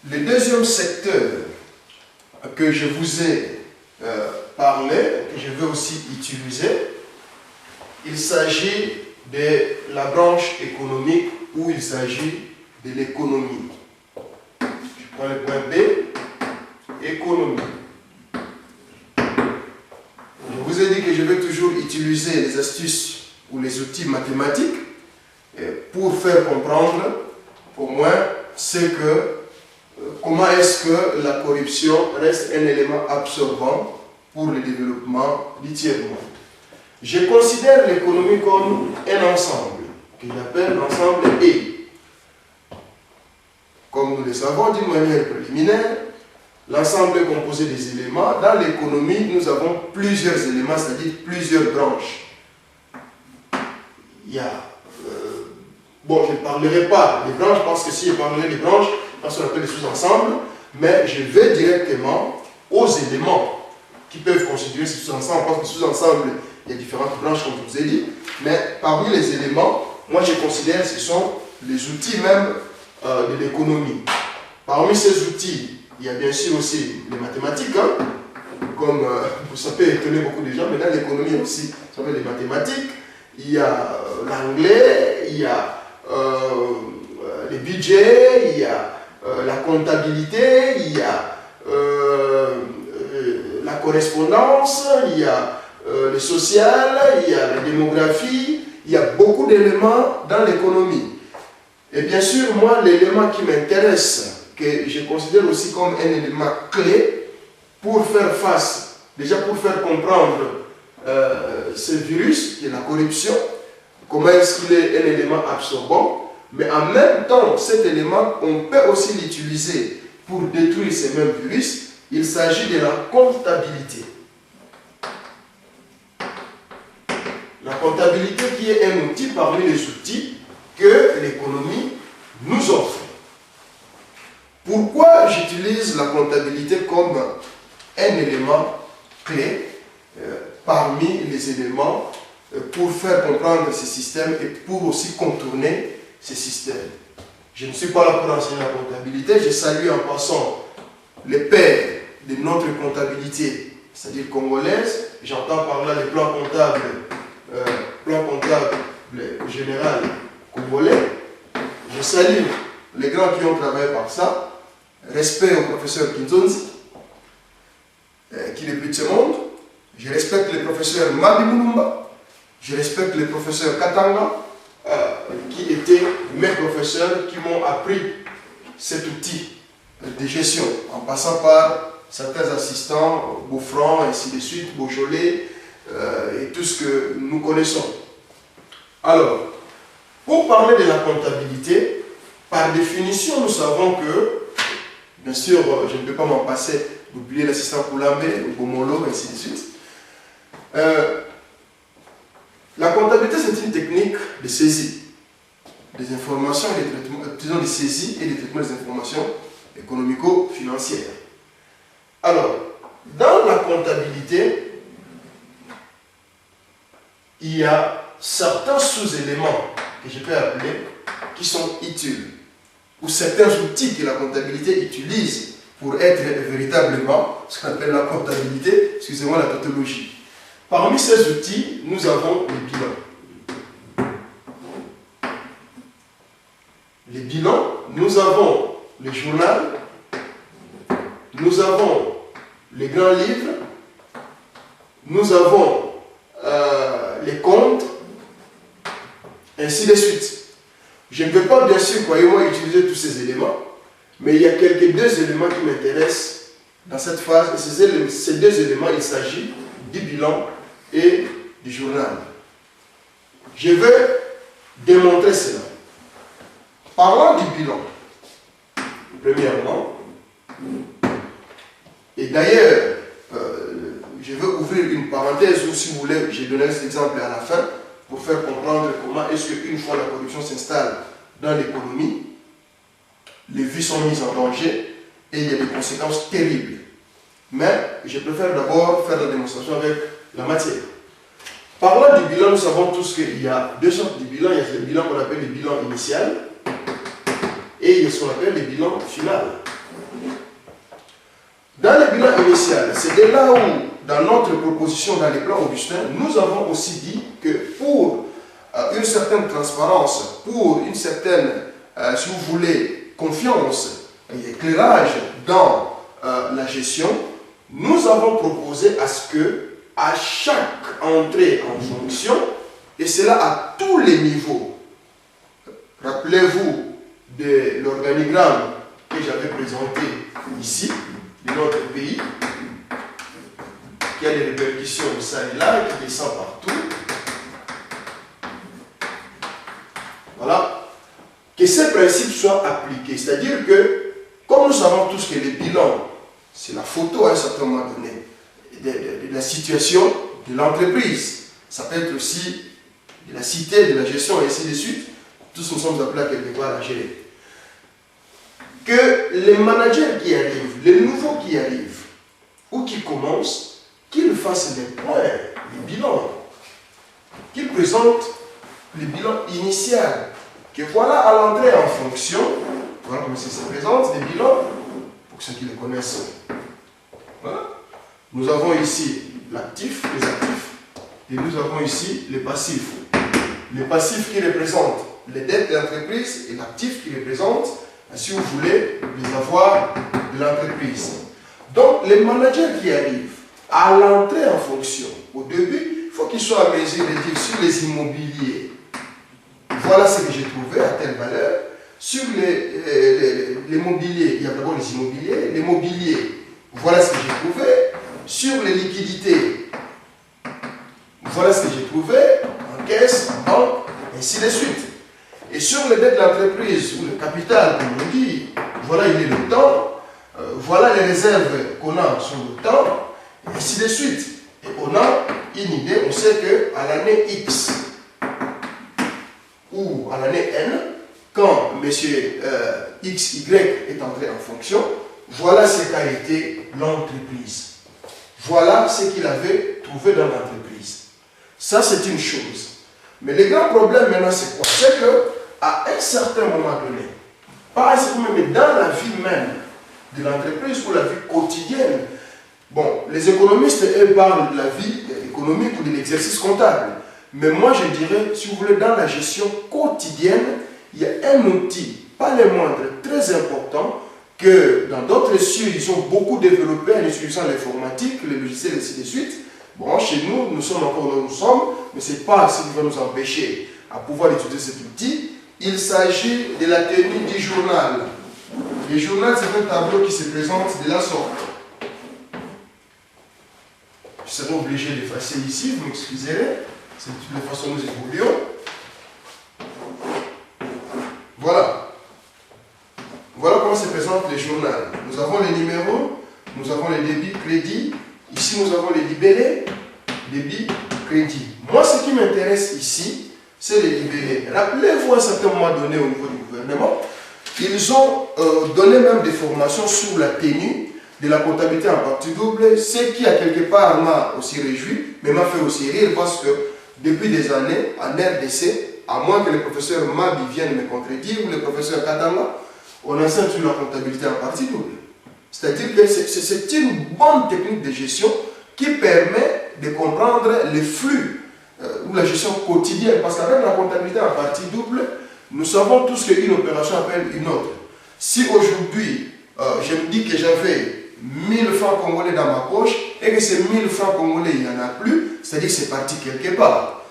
Le deuxième secteur que je vous ai parlé, que je vais aussi utiliser, il s'agit de la branche économique où il s'agit de l'économie. Je prends le point B, économie. Je vous ai dit que je vais toujours utiliser les astuces ou les outils mathématiques pour faire comprendre au moins comment est-ce que la corruption reste un élément absorbant pour le développement du tiers-monde. Je considère l'économie comme un ensemble, que j'appelle l'ensemble E. Comme nous le savons d'une manière préliminaire, l'ensemble est composé des éléments. Dans l'économie, nous avons plusieurs éléments, c'est-à-dire plusieurs branches. Il y a... je ne parlerai pas des branches, parce que si je parlerai des branches, parce qu'on appelle les sous-ensembles, mais je vais directement aux éléments qui peuvent constituer ces sous-ensembles, parce que sous-ensembles, il y a différentes branches, comme je vous ai dit, mais parmi les éléments, moi je considère que ce sont les outils même de l'économie. Parmi ces outils, il y a bien sûr aussi les mathématiques, hein, comme ça peut étonner beaucoup de gens, mais dans l'économie aussi, ça s'appelle les mathématiques, il y a l'anglais, il y a les budgets, il y a la comptabilité, il y a la correspondance, il y a le social, il y a la démographie, il y a beaucoup d'éléments dans l'économie. Et bien sûr, moi, l'élément qui m'intéresse, que je considère aussi comme un élément clé pour faire face, déjà pour faire comprendre ce virus, qui est la corruption, comment est-ce qu'il est un élément absorbant, mais en même temps, cet élément, on peut aussi l'utiliser pour détruire ces mêmes virus. Il s'agit de la comptabilité. La comptabilité qui est un outil parmi les outils que l'économie nous offre. Pourquoi j'utilise la comptabilité comme un élément clé parmi les éléments pour faire comprendre ces systèmes et pour aussi contourner ces systèmes? Je ne suis pas là pour enseigner la comptabilité, je salue en passant les pères de notre comptabilité, c'est-à-dire congolaise. J'entends par là les plans comptables général congolais. Je salue les grands qui ont travaillé par ça. Respect au professeur Kinzonzi, qui est depuis de ce monde. Je respecte le professeur Mabi Mulumba. Je respecte le professeur Katanga, qui étaient mes professeurs qui m'ont appris cet outil de gestion, en passant par certains assistants, Beaufranc, ainsi de suite, Beaujolais, et tout ce que nous connaissons. Alors, pour parler de la comptabilité, par définition, nous savons que, bien sûr, je ne peux pas m'en passer d'oublier l'assistant Koulambe, Bomolo, ainsi de suite. La comptabilité, c'est une technique de saisie des informations et des traitements, disons de saisie et des traitements des informations économico-financières. Alors, dans la comptabilité, il y a certains sous-éléments que je peux appeler qui sont utiles, ou certains outils que la comptabilité utilise pour être véritablement ce qu'on appelle la comptabilité, excusez-moi la tautologie. Parmi ces outils, nous avons les bilans. Les bilans, nous avons le journal, nous avons les grands livres, nous avons les comptes, ainsi de suite. Je ne vais pas, bien sûr, croyez-moi, utiliser tous ces éléments, mais il y a deux éléments qui m'intéressent dans cette phase. Et ces deux éléments, il s'agit du bilan et du journal. Je vais démontrer cela. Parlons du bilan. Premièrement, et d'ailleurs, je veux ouvrir une parenthèse, ou si vous voulez, j'ai donné cet exemple à la fin, pour faire comprendre comment est-ce qu'une fois la corruption s'installe dans l'économie, les vies sont mises en danger et il y a des conséquences terribles. Mais je préfère d'abord faire la démonstration avec la matière. Parlant du bilan, nous savons tous qu'il y a deux sortes de bilans. Il y a le bilan qu'on appelle le bilan initial et il y a ce qu'on appelle le bilan final. bilan initial. C'est de là où, dans notre proposition, dans les plans Augustin, nous avons aussi dit que pour une certaine transparence, pour une certaine, si vous voulez, confiance et éclairage dans la gestion, nous avons proposé à ce que, à chaque entrée en fonction, et cela à tous les niveaux, rappelez-vous de l'organigramme que j'avais présenté ici, de notre pays, qui a des répercussions ça et là, qui descend partout. Voilà. Que ces principes soient appliqués. C'est-à-dire que, comme nous savons tous que les bilans, c'est la photo à un certain moment donné de la situation de l'entreprise. Ça peut être aussi de la cité, de la gestion, et ainsi de suite. Tous nous sommes appelés à quelque part à gérer. Que les managers qui arrivent, les nouveaux qui arrivent, ou qui commencent, qu'ils fassent les points, les bilans, qu'ils présentent le bilan initial. Que voilà à l'entrée en fonction, voilà comment ça se présente, des bilans, pour ceux qui les connaissent. Voilà. Nous avons ici l'actif, les actifs, et nous avons ici les passifs. Les passifs qui représentent les dettes de l'entreprise et l'actif qui représente, si vous voulez, les avoirs de l'entreprise. Donc, les managers qui arrivent à l'entrée en fonction, au début, il faut qu'ils soient à mesure de dire sur les immobiliers. Voilà ce que j'ai trouvé à telle valeur. Sur les mobiliers, il y a d'abord les immobiliers. Les mobiliers, voilà ce que j'ai trouvé. Sur les liquidités, voilà ce que j'ai trouvé en caisse, en banque, ainsi de suite. Et sur les dettes de l'entreprise, ou le capital, comme on dit, voilà il est le temps, voilà les réserves qu'on a sur le temps, et ainsi de suite. Et on a une idée, on sait qu'à l'année X, ou à l'année N, quand M. XY est entré en fonction, voilà ce qu'a été l'entreprise. Voilà ce qu'il avait trouvé dans l'entreprise. Ça, c'est une chose. Mais le grand problème maintenant, c'est quoi? C'est qu'à un certain moment donné, pas à ce moment, mais dans la vie même de l'entreprise ou la vie quotidienne, bon, les économistes, eux, parlent de la vie économique ou de l'exercice comptable. Mais moi, je dirais, si vous voulez, dans la gestion quotidienne, il y a un outil, pas le moindre, très important, que dans d'autres cieux, ils ont beaucoup développé en utilisant l'informatique, les logiciels, et ainsi de suite. Bon, chez nous, nous sommes encore où nous sommes, mais ce n'est pas ce qui va nous empêcher à pouvoir utiliser cet outil. Il s'agit de la tenue du journal. Le journal, c'est un tableau qui se présente de la sorte. Je serai obligé d'effacer ici, vous m'excuserez. C'est de toute façon nous évoluons. Voilà. Voilà comment se présente le journal. Nous avons les numéros, nous avons les débits, crédits. Ici, nous avons les libellés, débits, crédits. Moi, ce qui m'intéresse ici, c'est les libellés. Rappelez-vous à un certain moment donné au niveau du gouvernement, ils ont donné même des formations sur la tenue de la comptabilité en partie double, ce qui, à quelque part, m'a aussi réjoui, mais m'a fait aussi rire parce que depuis des années, en RDC, à moins que le professeur Mabi vienne me contredire ou le professeur Katanga, on enseigne sur la comptabilité en partie double. C'est-à-dire que c'est une bonne technique de gestion qui permet de comprendre les flux ou la gestion quotidienne. Parce qu'avec la comptabilité en partie double, nous savons tous qu'une opération appelle une autre. Si aujourd'hui, je me dis que j'avais 1000 francs congolais dans ma poche et que ces 1000 francs congolais, il n'y en a plus, c'est-à-dire que c'est parti quelque part.